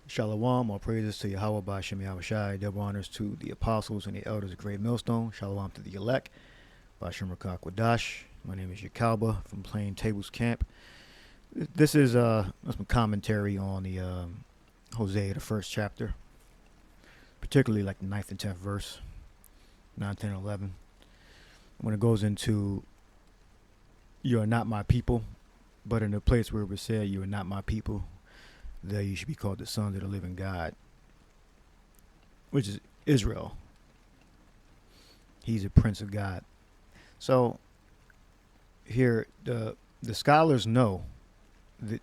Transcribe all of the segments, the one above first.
Shalom, all praises to Yahweh by Shem Yahushai. Double honors to the apostles and the elders of Great Millstone. Shalom to the elect by Shem Rakak Wadash. My name is Yakalba from Plain Tables Camp. This is some commentary on the Hosea, the first chapter, particularly like the 9th and 10th verse, 9, 10, 11. When it goes into, you are not my people, but in the place where it was said, you are not my people, there you should be called the sons of the living God, which is Israel. He's a prince of God. So here the scholars know that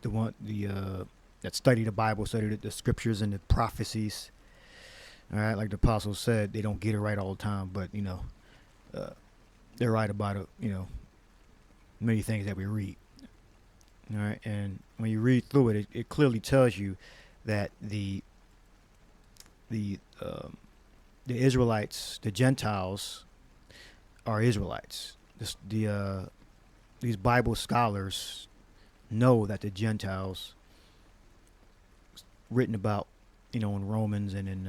study the Bible, study the scriptures and the prophecies. All right, like the apostles said, they don't get it right all the time, but they're right about many things that we read. All right, and when you read through it, it clearly tells you that the Israelites, the Gentiles, are Israelites. These Bible scholars know that the Gentiles, written about, in Romans and in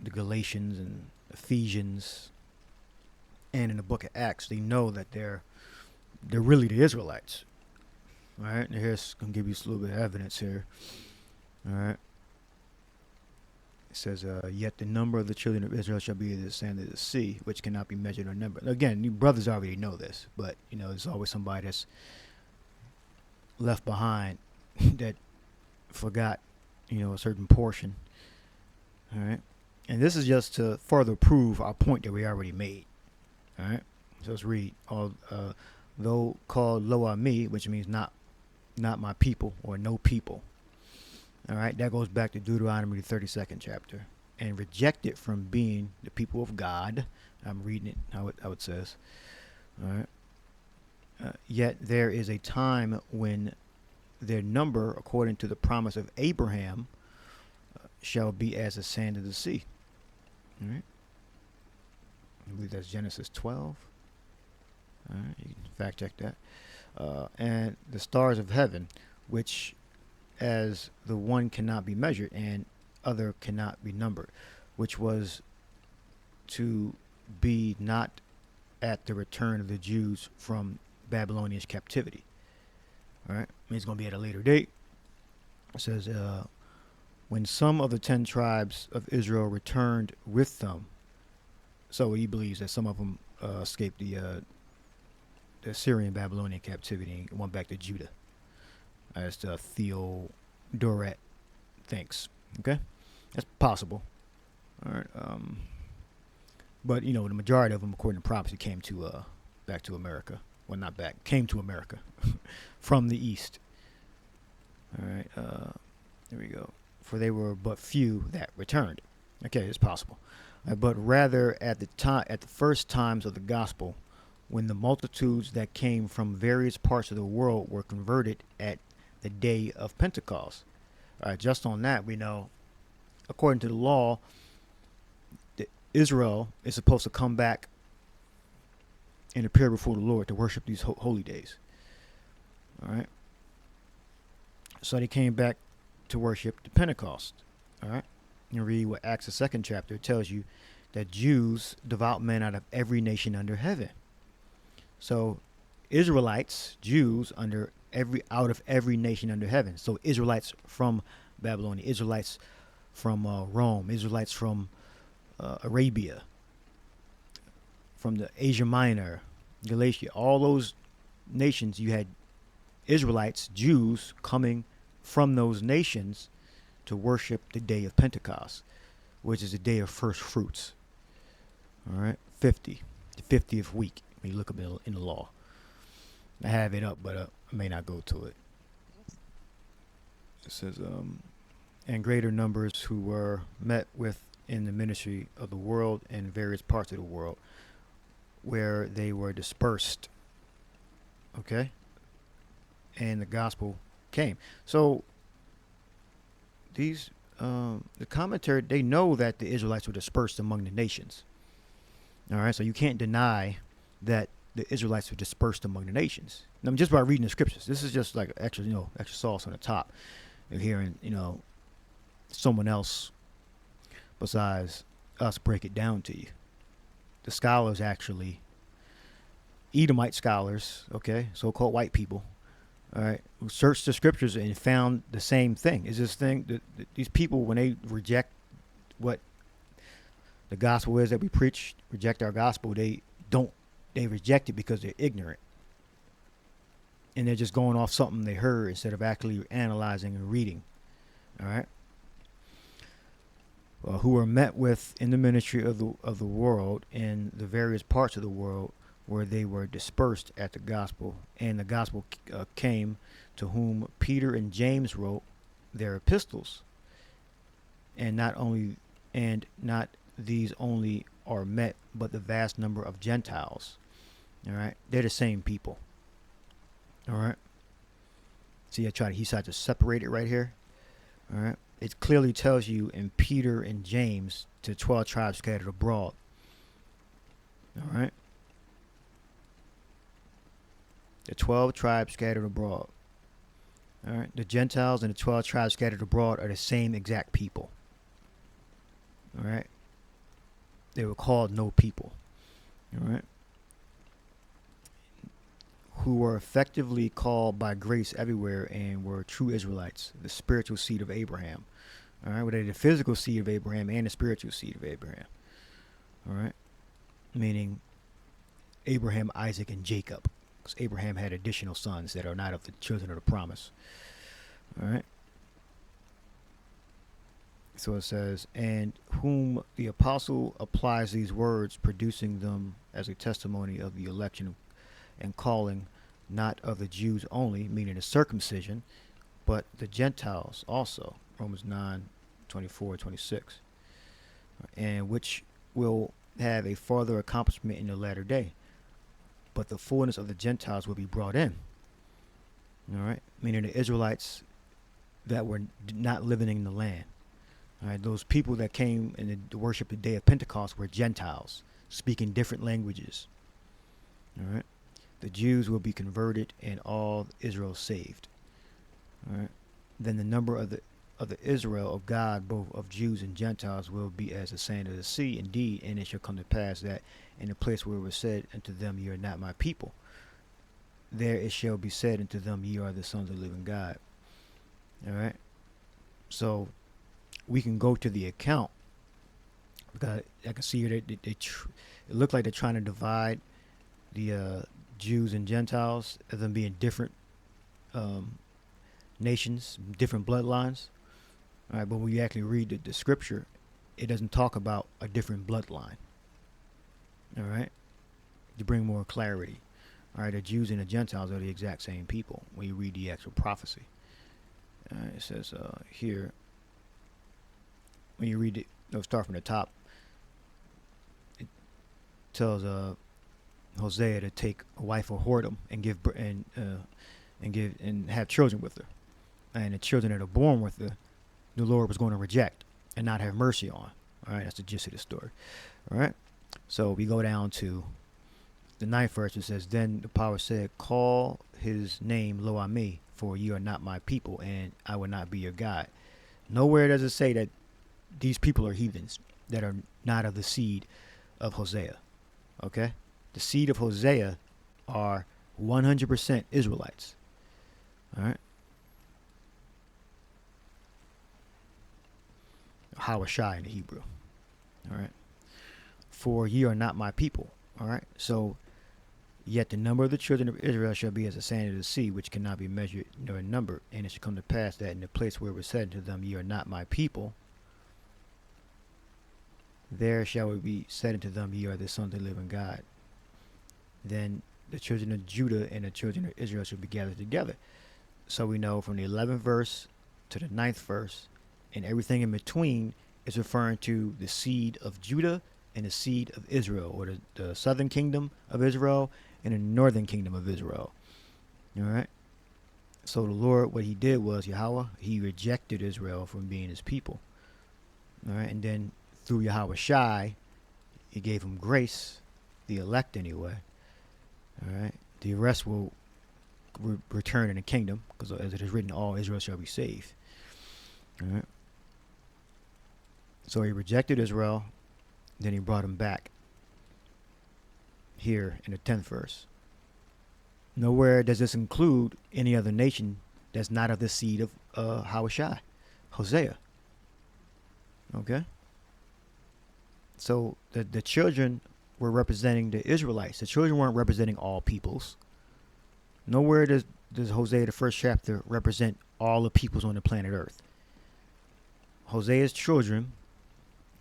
the Galatians and Ephesians, and in the book of Acts, they know that they're really the Israelites. All right, and here's going to give you a little bit of evidence here. All right. It says, yet the number of the children of Israel shall be as the sand of the sea, which cannot be measured or numbered. Again, you brothers already know this, but, there's always somebody that's left behind that forgot, a certain portion. All right. And this is just to further prove our point that we already made. All right. So let's read. Though called lo ami, which means not my people or no people. All right, that goes back to Deuteronomy, the 32nd chapter, and rejected from being the people of God. I'm reading it how it says. All right. Yet there is a time when their number, according to the promise of Abraham, shall be as the sand of the sea. All right. I believe that's Genesis 12. All right, you can fact check that. And the stars of heaven, which as the one cannot be measured and other cannot be numbered, which was to be not at the return of the Jews from Babylonian captivity. All right, it's going to be at a later date. It says, when some of the 10 tribes of Israel returned with them. So he believes that some of them escaped the Assyrian Babylonian captivity and went back to Judah, as the Theodoret thinks. Okay, that's possible. All right, but the majority of them, according to prophecy, came to back to America. Well, not back, came to America from the east. All right, there we go. For they were but few that returned. Okay, it's possible, but rather at the first times of the gospel, when the multitudes that came from various parts of the world were converted at the day of Pentecost. All right, just on that, we know, according to the law, Israel is supposed to come back and appear before the Lord to worship these holy days. All right. So they came back to worship the Pentecost. All right. You read what Acts, the 2nd chapter, tells you that Jews, devout men out of every nation under heaven. So Israelites, Jews, out of every nation under heaven. So Israelites from Babylonia, Israelites from Rome, Israelites from Arabia, from the Asia Minor, Galatia, all those nations, you had Israelites, Jews, coming from those nations to worship the day of Pentecost, which is the day of first fruits. All right, the 50th week. When you look up in the law, I have it up, but I may not go to it. It says, and greater numbers who were met with in the ministry of the world in various parts of the world, where they were dispersed. Okay, and the gospel came. So these, the commentary, they know that the Israelites were dispersed among the nations. All right, so you can't deny that the Israelites were dispersed among the nations. And I'm just by reading the scriptures. This is just like extra sauce on the top. of hearing, someone else besides us break it down to you. The scholars actually, Edomite scholars, okay, so-called white people, all right, who searched the scriptures and found the same thing. Is this thing that these people, when they reject what the gospel is that we preach, reject our gospel, they reject it because they're ignorant. And they're just going off something they heard instead of actually analyzing and reading. All right. Who were met with in the ministry of the world in the various parts of the world where they were dispersed at the gospel, and the gospel came, to whom Peter and James wrote their epistles. And not these only are met, but the vast number of Gentiles. All right, they're the same people. All right. See, he tried to separate it right here. All right. It clearly tells you in Peter and James to 12 tribes scattered abroad. All right. The 12 tribes scattered abroad. All right. The Gentiles and the 12 tribes scattered abroad are the same exact people. All right. They were called no people. All right. Who were effectively called by grace everywhere and were true Israelites, the spiritual seed of Abraham. All right, well, they're the physical seed of Abraham and the spiritual seed of Abraham. All right, meaning Abraham, Isaac, and Jacob, because Abraham had additional sons that are not of the children of the promise. All right. So it says, and whom the apostle applies these words, producing them as a testimony of the election and calling, not of the Jews only, meaning the circumcision, but the Gentiles also. Romans 9:24-26. And which will have a further accomplishment in the latter day. But the fullness of the Gentiles will be brought in. All right. Meaning the Israelites that were not living in the land. All right. Those people that came and to worship the day of Pentecost were Gentiles, speaking different languages. All right. The Jews will be converted and all Israel saved. All right. Then the number of the Israel of God, both of Jews and Gentiles, will be as the sand of the sea. Indeed, and it shall come to pass that in the place where it was said unto them, ye are not my people, there it shall be said unto them, ye are the sons of the living God. All right. So we can go to the account, because I can see here that it looked like they're trying to divide the Jews and Gentiles as them being different nations, different bloodlines. All right, but when you actually read the scripture, it doesn't talk about a different bloodline. All right, to bring more clarity. All right, the Jews and the Gentiles are the exact same people when you read the actual prophecy. It says here, when you read it, start from the top. It tells Hosea to take a wife of whoredom and give and have children with her, and the children that are born with her, the Lord was going to reject and not have mercy on. All right, that's the gist of the story. All right, so we go down to the 9th verse. It says, then the power said, call his name Lo Ami, for ye are not my people, and I will not be your God. Nowhere does it say that these people are heathens that are not of the seed of Hosea. Okay, the seed of Hosea are 100% Israelites. All right. Hawashai in the Hebrew. All right. For ye are not my people. All right. So, yet the number of the children of Israel shall be as the sand of the sea, which cannot be measured nor numbered. And it shall come to pass that in the place where it was said to them, ye are not my people, there shall it be said unto them, ye are the sons of the living God. Then the children of Judah and the children of Israel shall be gathered together. So we know from the 11th verse to the 9th verse, and everything in between is referring to the seed of Judah and the seed of Israel, or the southern kingdom of Israel and the northern kingdom of Israel. All right. So the Lord, what he did was, Yahweh, he rejected Israel from being his people. All right. And then through Yahweh Shai, he gave him grace, the elect anyway. All right. The rest will return in the kingdom, because as it is written, all Israel shall be saved. All right. So he rejected Israel, then he brought him back here in the 10th verse. Nowhere does this include any other nation that's not of the seed of Hosea. Okay? So the children were representing the Israelites. The children weren't representing all peoples. Nowhere does Hosea, the first chapter, represent all the peoples on the planet Earth. Hosea's children,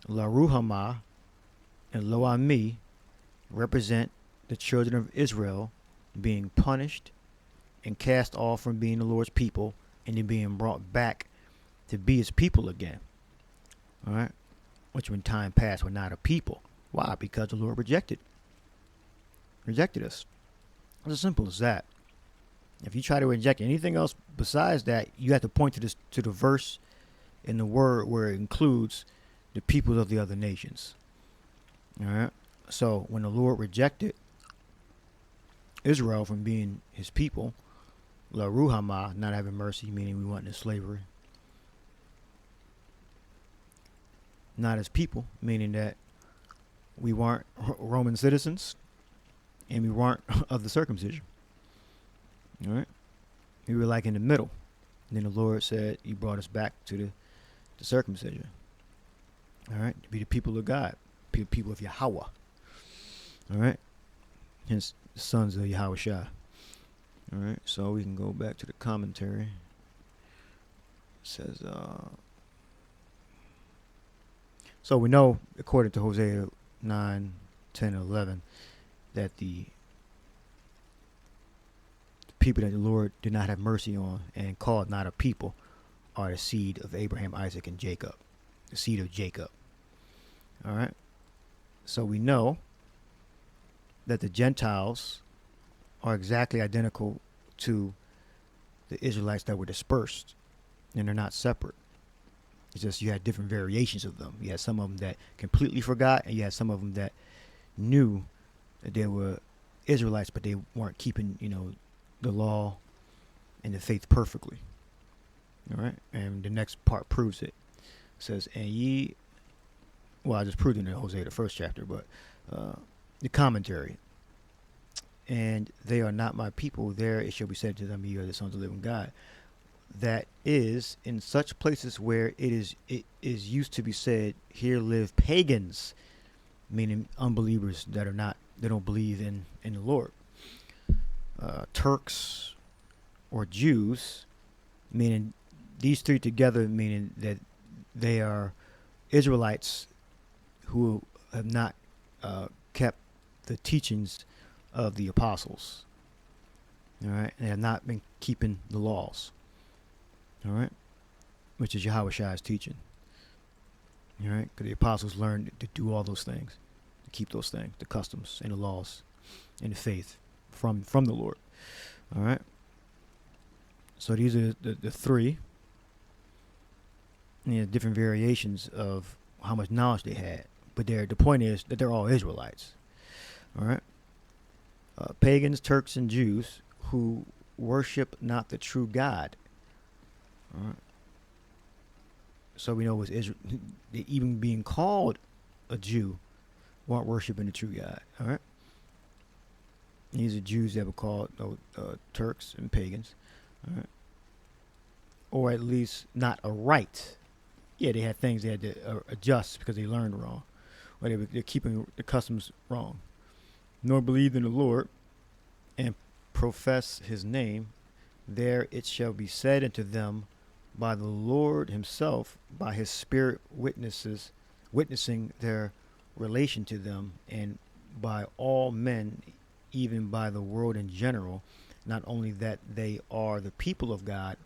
La-Ruhamah and Lo-Ami, represent the children of Israel being punished and cast off from being the Lord's people and then being brought back to be his people again. All right? Which in time past were not a people. Why? Because the Lord rejected us. It's as simple as that. If you try to inject anything else besides that, you have to point to the verse in the word where it includes the peoples of the other nations. All right? So when the Lord rejected Israel from being his people, La Ruhamah, not having mercy, meaning we went into slavery. Not as people, meaning that we weren't Roman citizens and we weren't of the circumcision. All right? We were like in the middle. And then the Lord said he brought us back to the circumcision. All right? To be the people of God, people of Yahweh. All right? Hence, the sons of Yahweh Shai. All right? So we can go back to the commentary. It says, so we know, according to Hosea 9, 10, and 11, that the people that the Lord did not have mercy on and called not a people are the seed of Abraham, Isaac, and Jacob. The seed of Jacob. All right? So we know that the Gentiles are exactly identical to the Israelites that were dispersed, and they're not separate. It's just you had different variations of them. You had some of them that completely forgot, and you had some of them that knew that they were Israelites, but they weren't keeping, the law and the faith perfectly. All right? And the next part proves it. It says, and ye, well, I just proved it in Hosea, the first chapter, but the commentary. And they are not my people. There it shall be said to them, ye are the sons of the living God. That is, in such places where it is used to be said, here live pagans, meaning unbelievers they don't believe in the Lord. Turks or Jews, meaning these three together, meaning that they are Israelites who have not kept the teachings of the apostles. All right, they have not been keeping the laws. All right, which is Yahweh Shai's teaching. All right, because the apostles learned to do all those things, to keep those things, the customs and the laws and the faith from the Lord. All right. So these are the three different variations of how much knowledge they had. But the point is that they're all Israelites. All right. Pagans, Turks, and Jews who worship not the true God. All right. So we know it was Israel. Even being called a Jew weren't worshiping the true God. All right. These are Jews that were called Turks and pagans. All right. Or at least not a right. Yeah, they had things they had to adjust because they learned wrong. Or they're keeping the customs wrong. Nor believed in the Lord and profess his name. There it shall be said unto them by the Lord himself, by his spirit witnessing their relation to them, and by all men, even by the world in general, not only that they are the people of God,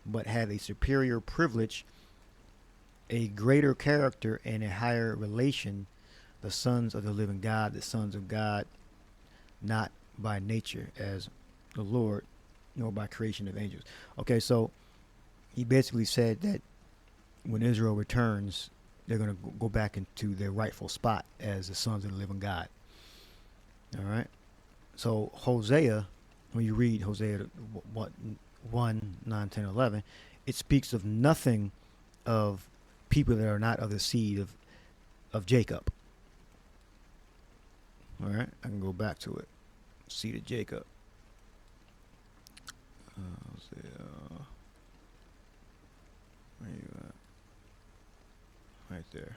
but have a superior privilege, a greater character, and a higher relation, the sons of the living God, the sons of God, not by nature as the Lord, nor by creation of angels. Okay, so he basically said that when Israel returns, they're going to go back into their rightful spot as the sons of the living God. All right? So Hosea, when you read Hosea 1, 9, 10, 11, it speaks of nothing of people that are not of the seed of Jacob. All right, I can go back to it. Seed of Jacob. Where you at? Right there.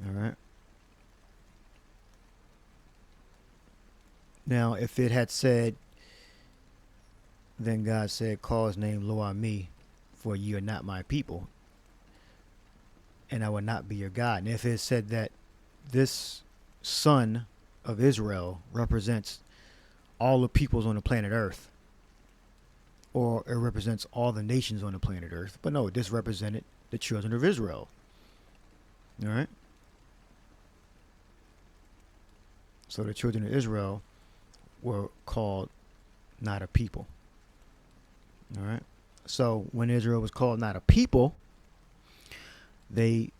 All right. Now, if it had said, then God said, call his name Lo Ami, for ye are not my people, and I will not be your God. And if it said that this son of Israel represents all the peoples on the planet Earth, or it represents all the nations on the planet Earth, but no, this represented the children of Israel. All right. So the children of Israel were called not a people. All right. So when Israel was called not a people, they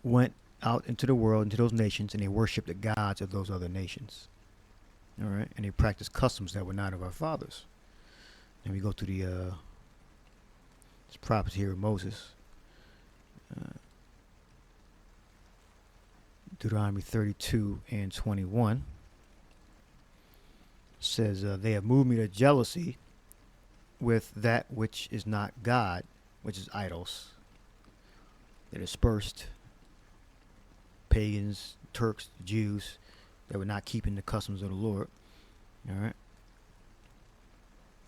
went out into the world, into those nations, and they worshiped the gods of those other nations. All right. And they practiced customs that were not of our fathers. And we go to the this prophet here of Moses. Deuteronomy 32 and 21 says, they have moved me to jealousy with that which is not God, which is idols. They dispersed pagans, Turks, Jews that were not keeping the customs of the Lord. All right.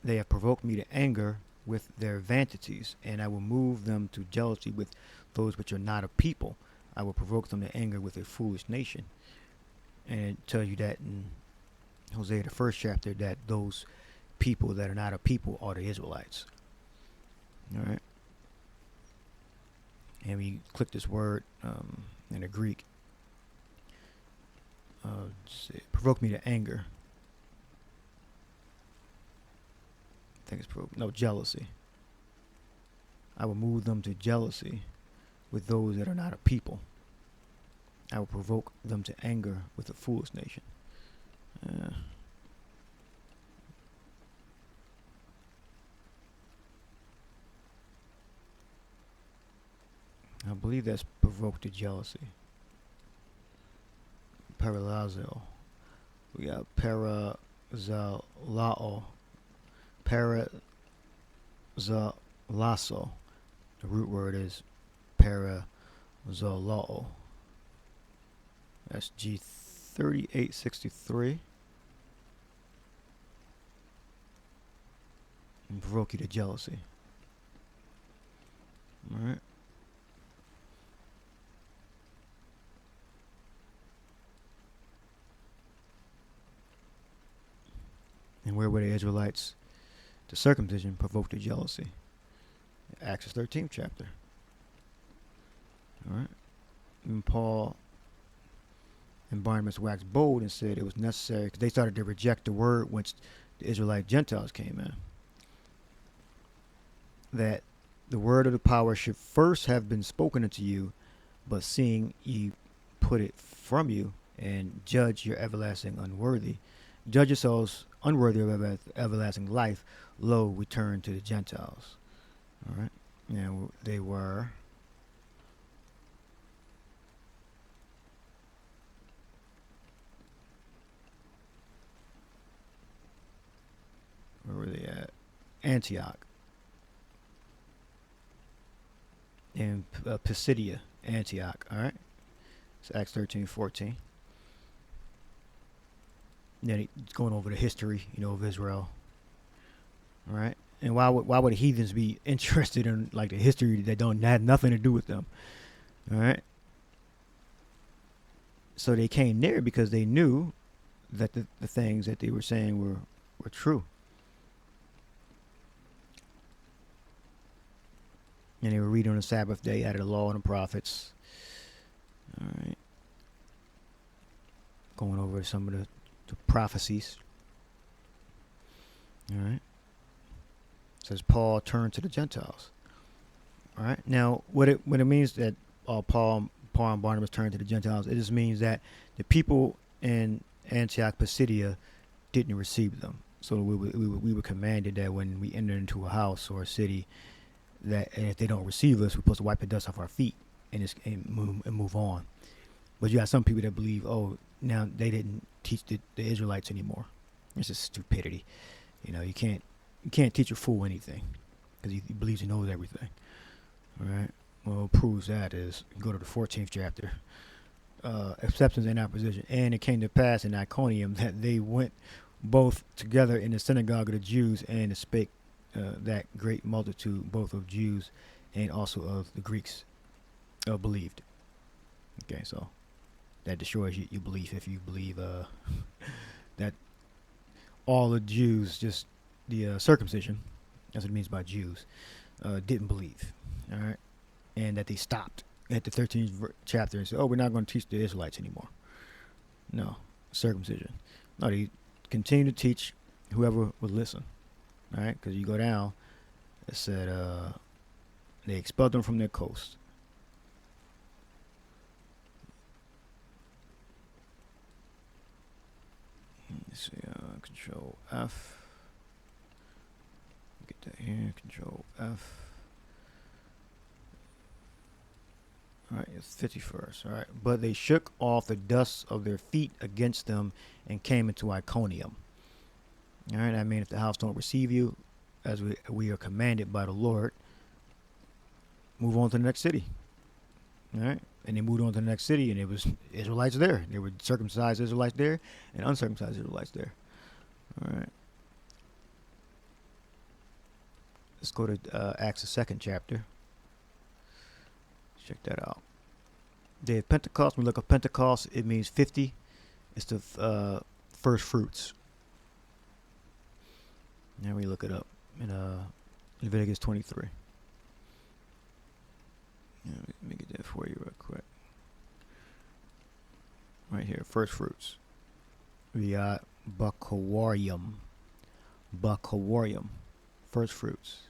They have provoked me to anger with their vanities, and I will move them to jealousy with those which are not a people. I will provoke them to anger with a foolish nation. And it tells you that in Hosea, the first chapter, that those people that are not a people are the Israelites. All right. And we click this word in the Greek. Provoke me to anger. I think it's jealousy. I will move them to jealousy with those that are not a people. I will provoke them to anger with a foolish nation. I believe that's provoked to jealousy. Paralazo. We got parazalao. Parazalaso. The root word is parazalao. That's G3863. And provoke you to jealousy. Alright. And where were the Israelites? The circumcision provoked the jealousy. Acts 13th chapter. Alright. And Paul and Barnabas waxed bold and said it was necessary, because they started to reject the word once the Israelite Gentiles came in, that the word of the power should first have been spoken unto you, but seeing ye put it from you, and judge your everlasting unworthy, judge yourselves unworthy of everlasting life, lo, we turn to the Gentiles. All right. And they were where were they at? Antioch and Pisidia, Antioch. All right. It's Acts 13:14. Then it's going over the history, of Israel. All right. And why would the heathens be interested in like the history that don't have nothing to do with them? All right. So they came near because they knew that the things that they were saying were true. And they were reading on the Sabbath day out of the law and the prophets. All right. Going over some of the prophecies. All right. It says Paul turned to the Gentiles. All right. Now, what it means that Paul and Barnabas turned to the Gentiles, it just means that the people in Antioch Pisidia didn't receive them. So we were commanded that when we entered into a house or a city, that and if they don't receive us, we're supposed to wipe the dust off our feet and move on. But you got some people that believe, oh, now they didn't teach the Israelites anymore. It's just stupidity. You can't teach a fool anything because he believes he knows everything. All right. Well, what proves that is you go to the 14th chapter. Acceptance and opposition. And it came to pass in Iconium that they went both together in the synagogue of the Jews and spake that great multitude, both of Jews and also of the Greeks, believed. Okay, so that destroys your belief if you believe that all the Jews, just the circumcision, that's what it means by Jews, didn't believe. All right, and that they stopped at the 13th chapter and said, "Oh, we're not going to teach the Israelites anymore." No, circumcision. No, they continue to teach whoever would listen. All right, because you go down, it said they expelled them from their coast. Let's see, Control F. Get that here, Control F. Alright, it's 51st. Alright, but they shook off the dust of their feet against them and came into Iconium. Alright, I mean, if the house don't receive you, as we are commanded by the Lord, move on to the next city. Alright, and they moved on to the next city, and it was Israelites there. There were circumcised Israelites there and uncircumcised Israelites there. Alright. Let's go to Acts, the 2nd chapter. Check that out. Day of Pentecost. When we look at Pentecost, it means 50. It's the first fruits. Now we look it up in Leviticus 23. Let me get that for you real quick. Right here, first fruits. We got Bakawarium. Bakawarium. First fruits.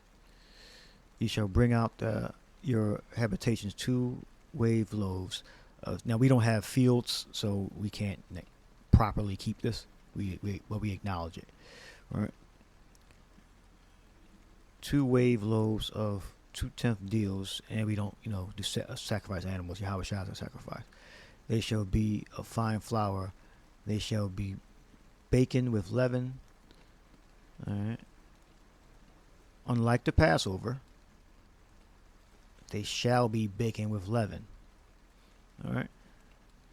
You shall bring out your habitations 2 wave loaves. Now we don't have fields, so we can't properly keep this. We acknowledge it. All right. 2 wave loaves of 2/10 deals, and we don't, do sacrifice animals. Yahweh shall sacrifice. They shall be of fine flour. They shall be baken with leaven. All right. Unlike the Passover, they shall be baken with leaven. All right.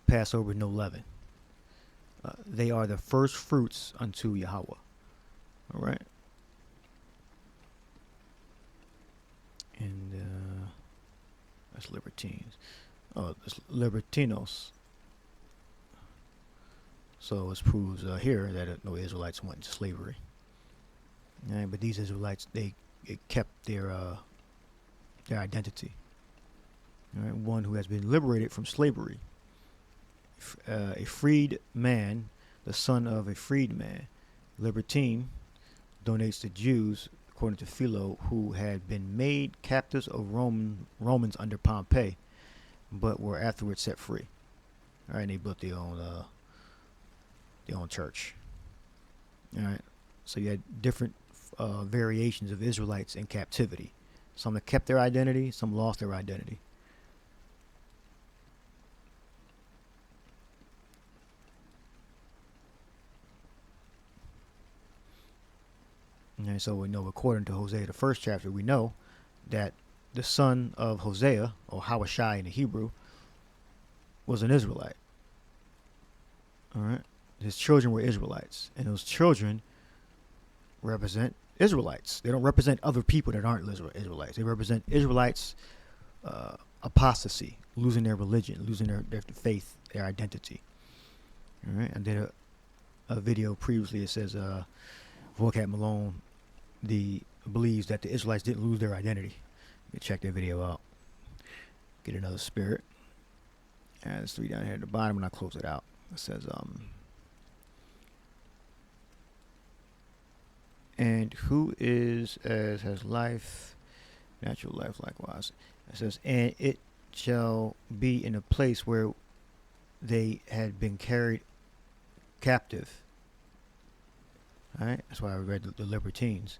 Passover, no leaven. They are the first fruits unto Yahweh. All right. And that's libertines. Oh, it's libertinos. So it proves here that no Israelites went into slavery. But these Israelites, they kept their identity. All right, one who has been liberated from slavery. A freed man, the son of a freed man. Libertine donates to Jews, according to Philo, who had been made captives of Romans under Pompey, but were afterwards set free. All right, and they built their own church. All right, so you had different variations of Israelites in captivity. Some that kept their identity, some lost their identity. And so we know, according to Hosea, the 1st chapter, we know that the son of Hosea, or Hawashai in the Hebrew, was an Israelite. All right. His children were Israelites, and those children represent Israelites. They don't represent other people that aren't Israelites. They represent Israelites' apostasy, losing their religion, losing their faith, their identity. All right. I did a video previously. It says Vocab Malone believes that the Israelites didn't lose their identity. You can check that video out. Get another spirit. And there's 3 down here at the bottom, and I close it out. It says and who is as has life, natural life likewise. It says, and it shall be in a place where they had been carried captive. All right, that's why I read the libertines.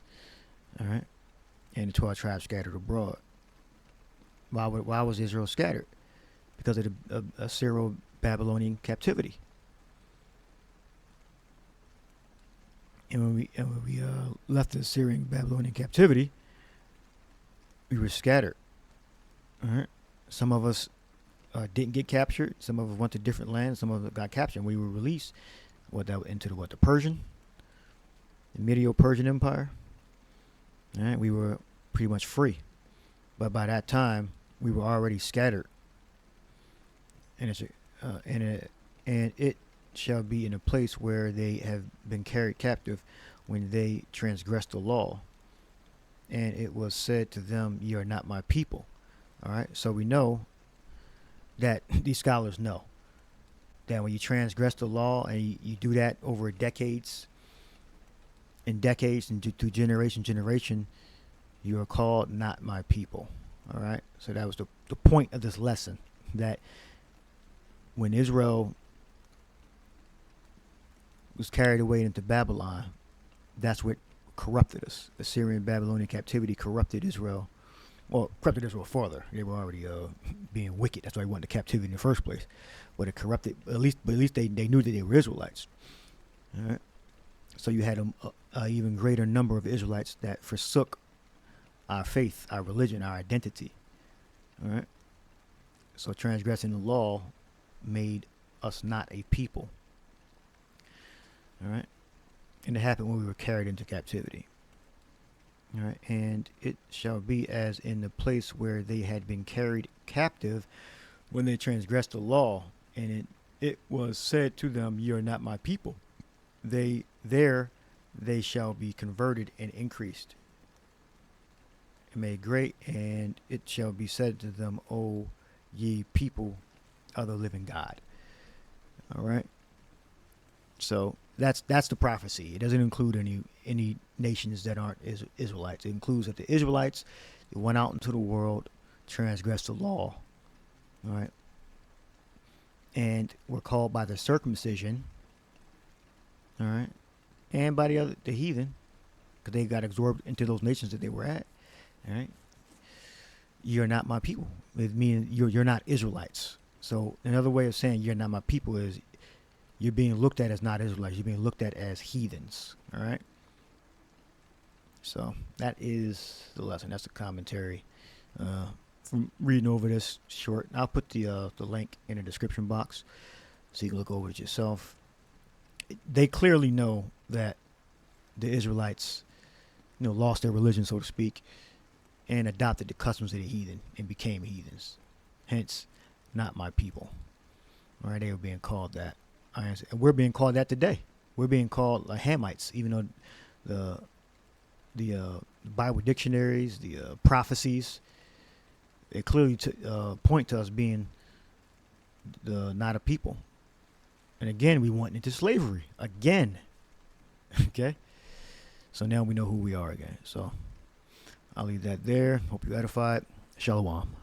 All right, and the 12 tribes scattered abroad. Why was Israel scattered? Because of the Assyro-Babylonian captivity. And when we left the Assyrian Babylonian captivity, we were scattered. All right. Some of us didn't get captured. Some of us went to different lands. Some of us got captured. And we were released. The Persian, the Medio Persian Empire. All right. We were pretty much free, but by that time we were already scattered. And it shall be in a place where they have been carried captive when they transgressed the law. And it was said to them, "Ye are not my people." All right. So we know that these scholars know that when you transgress the law and you do that over decades and through generation, you are called not my people. All right. So that was the point of this lesson, that when Israel was carried away into Babylon, that's what corrupted us. The Assyrian Babylonian captivity corrupted Israel. Well, corrupted Israel further. They were already being wicked. That's why they went into captivity in the first place. But it corrupted. At least they knew that they were Israelites. All right. So you had a even greater number of Israelites that forsook our faith, our religion, our identity. All right. So transgressing the law made us not a people. All right. And it happened when we were carried into captivity. All right. And it shall be as in the place where they had been carried captive when they transgressed the law, and it was said to them, "Ye are not my people." They shall be converted and increased and made great, and it shall be said to them, "O ye people of the living God." All right. So that's the prophecy. It doesn't include any nations that aren't Israelites. It includes that the Israelites, they went out into the world, transgressed the law, all right, and were called by the circumcision, all right, and by the heathen, because they got absorbed into those nations that they were at. All right, you're not my people. It means you're not Israelites. So another way of saying you're not my people is you're being looked at as not Israelites. You're being looked at as heathens. All right. So that is the lesson. That's the commentary from reading over this short. I'll put the link in the description box so you can look over it yourself. They clearly know that the Israelites, lost their religion, so to speak, and adopted the customs of the heathen and became heathens. Hence, not my people. All right, they were being called that. And we're being called that today. We're being called Hamites, even though the Bible dictionaries, the prophecies, they clearly point to us being not a people. And again, we went into slavery again. Okay, so now we know who we are again. So I'll leave that there. Hope you edified. Shalom.